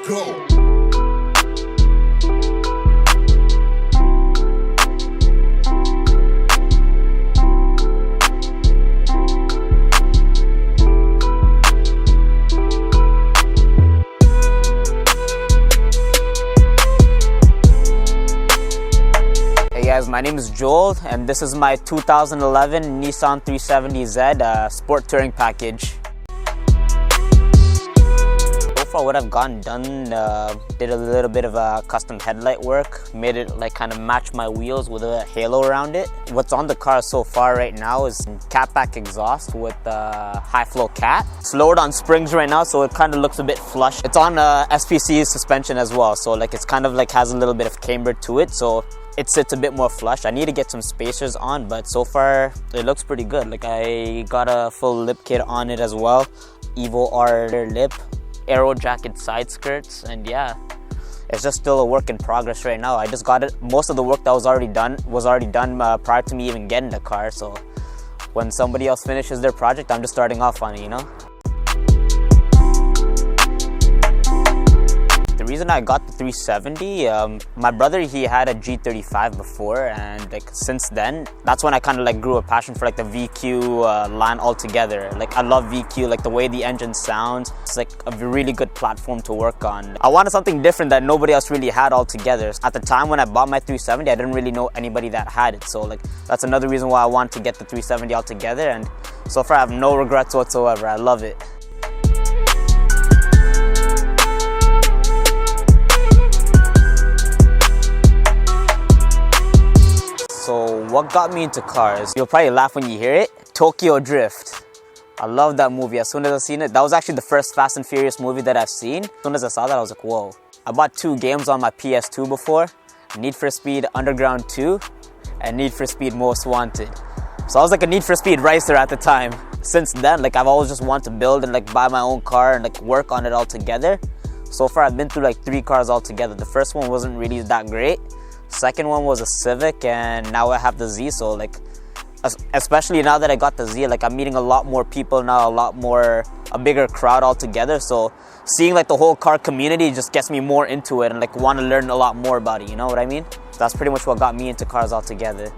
Go. Guys, my name is Joel and this is my 2011 Nissan 370z sport touring package. So far what I've gotten done, did a little bit of custom headlight work, made it like kind of match my wheels with a halo around it. What's on the car so far right now is catback exhaust with high flow cat. It's lowered on springs right now, so it kind of looks a bit flush. It's on SPC suspension as well, so like it's kind of like has a little bit of camber to it, so it sits a bit more flush. I need to get some spacers on, but so far it looks pretty good. Like I got a full lip kit on it as well. Evo R lip, aero jacket side skirts, and yeah, it's just still a work in progress right now. I just got it. Most of the work that was already done prior to me even getting the car. So when somebody else finishes their project, I'm just starting off on it, you know? The reason I got the 370, my brother, he had a G35 before, and like since then, that's when I kind of like grew a passion for like the VQ line altogether. Like I love VQ, like the way the engine sounds. It's like a really good platform to work on. I wanted something different that nobody else really had altogether. At the time when I bought my 370, I didn't really know anybody that had it. So like that's another reason why I wanted to get the 370 altogether, and so far I have no regrets whatsoever. I love it. So what got me into cars? You'll probably laugh when you hear it. Tokyo Drift. I love that movie. As soon as I seen it, that was actually the first Fast and Furious movie that I've seen. As soon as I saw that, I was like, whoa. I bought 2 games on my PS2 before. Need for Speed Underground 2 and Need for Speed Most Wanted. So I was like a Need for Speed racer at the time. Since then, like I've always just wanted to build and like buy my own car and like work on it all together. So far I've been through like 3 cars altogether. The first one wasn't really that great. Second one was a Civic, and now I have the Z. So like, especially now that I got the Z, like I'm meeting a lot more people now, a bigger crowd altogether. So seeing like the whole car community just gets me more into it and like want to learn a lot more about it, you know what I mean? That's pretty much what got me into cars altogether.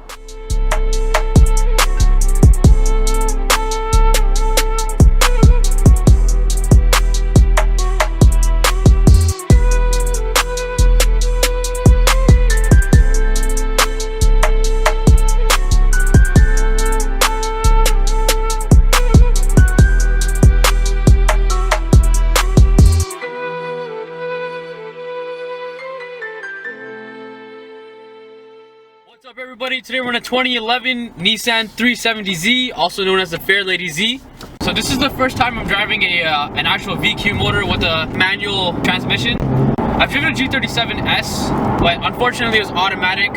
What's up everybody, today we're in a 2011 Nissan 370z, also known as the Fair Lady Z. So this is the first time I'm driving an actual VQ motor with a manual transmission. I've driven a G37S, but unfortunately it was automatic.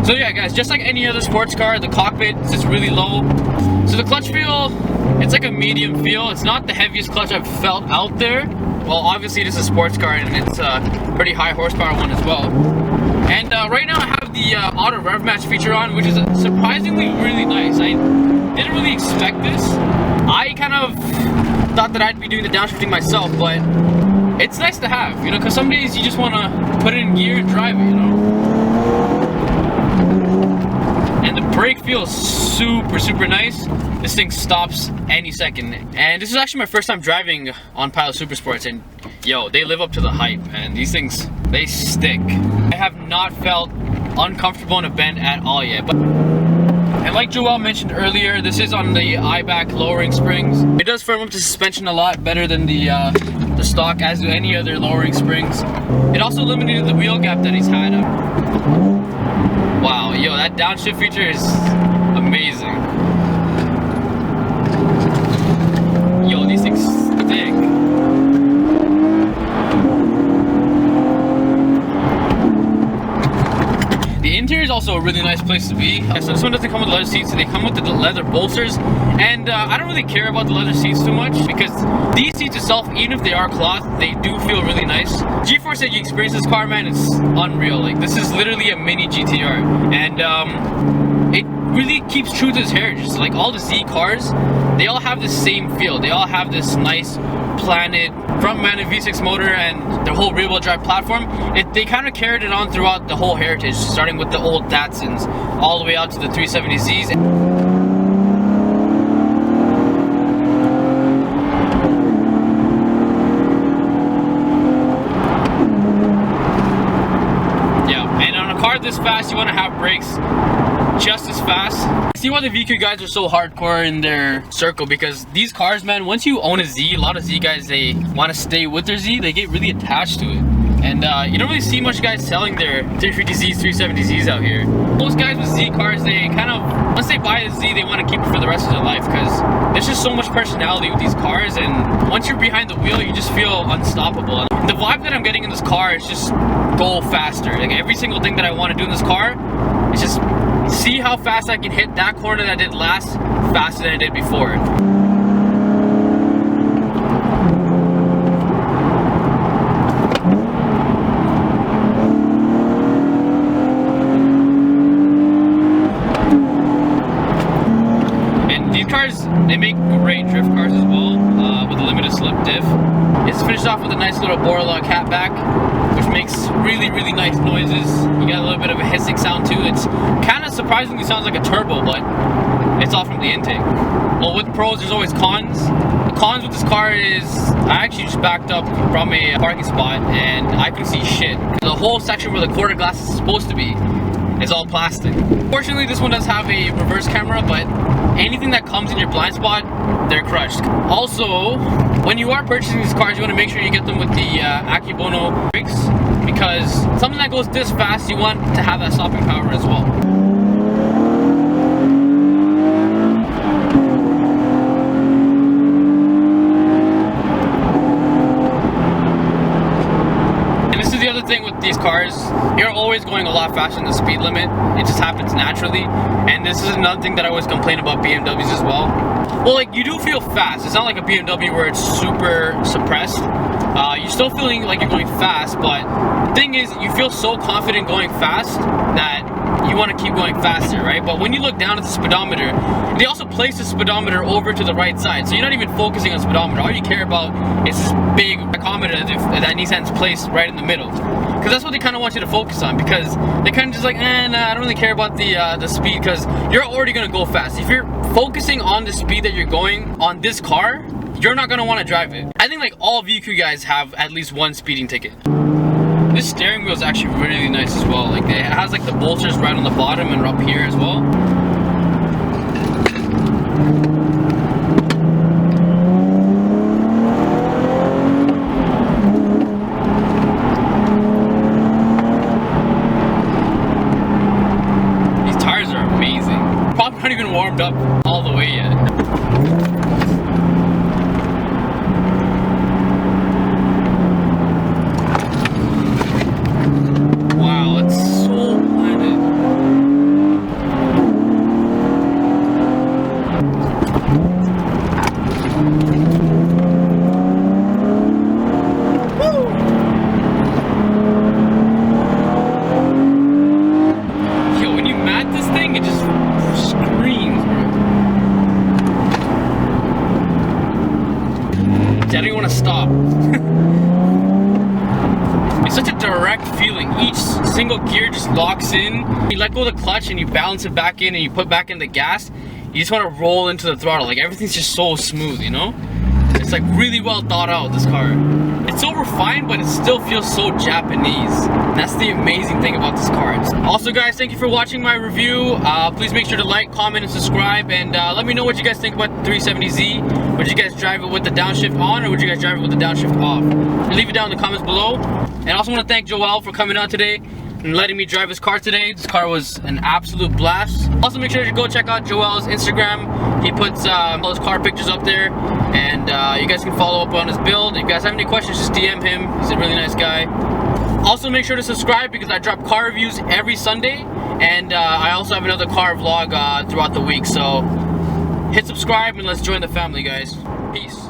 So yeah guys, just like any other sports car, the cockpit is just really low. So the clutch feel, it's like a medium feel. It's not the heaviest clutch I've felt out there. Well, obviously this is a sports car and it's a pretty high horsepower one as well. And right now I have the auto rev match feature on, which is surprisingly really nice. I didn't really expect this. I kind of thought that I'd be doing the downshifting myself, but it's nice to have, you know, because some days you just want to put it in gear and drive it, you know. And the brake feels super nice. This thing stops any second. And this is actually my first time driving on Pilot Super Sports, and yo, they live up to the hype, and these things, they stick. I have not felt uncomfortable in a bend at all yet. And like Joel mentioned earlier, this is on the I-back lowering springs. It does firm up the suspension a lot better than the stock, as do any other lowering springs. It also eliminated the wheel gap that he's had. Wow, yo, that downshift feature is amazing. Yo, these things stick. The interior is also a really nice place to be. So this one doesn't come with leather seats, so they come with the leather bolsters. And I don't really care about the leather seats too much, because these seats itself, even if they are cloth, they do feel really nice. G-force that you experience this car, man, it's unreal. Like, this is literally a mini GTR. And it really keeps true to its heritage. Like all the Z cars, they all have the same feel. They all have this nice planted front-mounted V6 motor and their whole rear-wheel drive platform. They kind of carried it on throughout the whole heritage, starting with the old Datsuns all the way out to the 370Zs. This fast, you want to have brakes just as fast. See why the VQ guys are so hardcore in their circle, because these cars, man, once you own a Z, a lot of Z guys, they want to stay with their Z. They get really attached to it, and you don't really see much guys selling their 350Zs, 370Zs out here. Most guys with Z cars, they kind of, once they buy a Z, they want to keep it for the rest of their life, because there's just so much personality with these cars, and once you're behind the wheel, you just feel unstoppable. The vibe that I'm getting in this car is just go faster. Like every single thing that I want to do in this car is just see how fast I can hit that corner that I did last faster than I did before. And these cars, they make great drift cars as well, with a limited slip diff. It's finished off with a nice little Borla catback, which makes really, really nice noises. You got a little bit of a hissing sound too. It's kind of surprisingly sounds like a turbo, but it's all from the intake. Well, with pros, there's always cons. The cons with this car is I actually just backed up from a parking spot and I couldn't see shit. The whole section where the quarter glass is supposed to be is all plastic. Fortunately, this one does have a reverse camera, but anything that comes in your blind spot, they're crushed. Also, when you are purchasing these cars, you want to make sure you get them with the Akibono brakes, because something that goes this fast, you want to have that stopping power as well. The other thing with these cars, you're always going a lot faster than the speed limit. It just happens naturally, and this is another thing that I always complain about BMWs as well. Well, like, you do feel fast. It's not like a BMW where it's super suppressed. You're still feeling like you're going fast, but the thing is, you feel so confident going fast that you want to keep going faster, right? But when you look down at the speedometer, they also place the speedometer over to the right side, so you're not even focusing on speedometer. All you care about is this big tachometer that Nissan's placed right in the middle, because that's what they kind of want you to focus on, because they kind of just like, nah, I don't really care about the speed, because you're already going to go fast. If you're focusing on the speed that you're going on this car, you're not going to want to drive it. I think like all VQ guys have at least one speeding ticket. This steering wheel is actually really nice as well. Like, it has like the bolsters right on the bottom and up here as well. These tires are amazing. Probably not even warmed up all the way yet. I don't even want to stop. It's such a direct feeling. Each single gear just locks in. You let go of the clutch and you balance it back in and you put back in the gas. You just want to roll into the throttle. Like, everything's just so smooth, you know? It's like really well thought out, this car. It's so refined, but it still feels so Japanese. That's the amazing thing about this car. Also, guys, thank you for watching my review. Please make sure to like, comment, and subscribe, and let me know what you guys think about the 370Z. Would you guys drive it with the downshift on, or would you guys drive it with the downshift off? Leave it down in the comments below. And I also want to thank Joel for coming out today and letting me drive his car today. This car was an absolute blast. Also, make sure to go check out Joel's Instagram. He puts all his car pictures up there, and you guys can follow up on his build. If you guys have any questions, just DM him. He's a really nice guy. Also, make sure to subscribe, because I drop car reviews every Sunday, and I also have another car vlog throughout the week. So hit subscribe and let's join the family, guys. Peace.